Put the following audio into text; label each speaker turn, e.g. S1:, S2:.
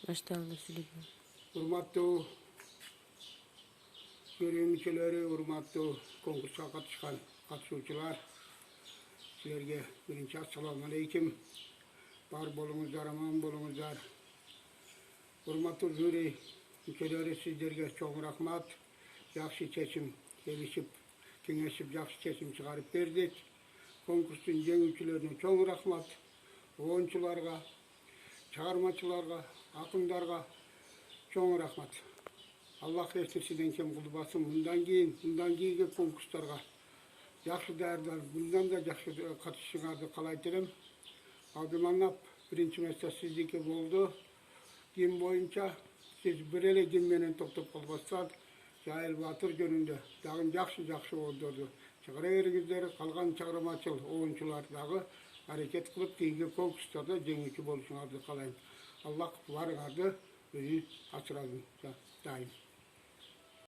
S1: Башталды сүйлөгөн.
S2: Урматтуу жюри мүчөлөрү, урматтуу конкурска катышкан катышуучулар, силерге биринчи ассаламу алейкум. Бар болуңуздар, аман болуңуздар. Урматтуу жюри мүчөлөрү, сиздерге чоң рахмат. Жакшы чечим келишип, кеңешип, жакшы чечим чыгарып бердик. Конкурстун жеңүүчүлөрүнө чоң рахмат. Оончуларга, чыгармачыларга, акындарга чоң рахмат. Аллах эч нерседен кем кылбасын. Мындан кийинки конкурстарга жакшы даярданып, мындан да жакшы катышышыңарды каалайт элем. Абдыманап биринчи месте сиздики болду. Ким боюнча сиз бир эле ким менен токтоп калбастан, Жайыл Батыр жөнүндө дагы жакшы обондорду чыгара бериңиздер. Калган чыгармачыл оончулар дагы аракет кылып кийинки конкурстарда жеңүүчү болушуңарды каалайм. Аллах барыңарды өзү асырабын дайым.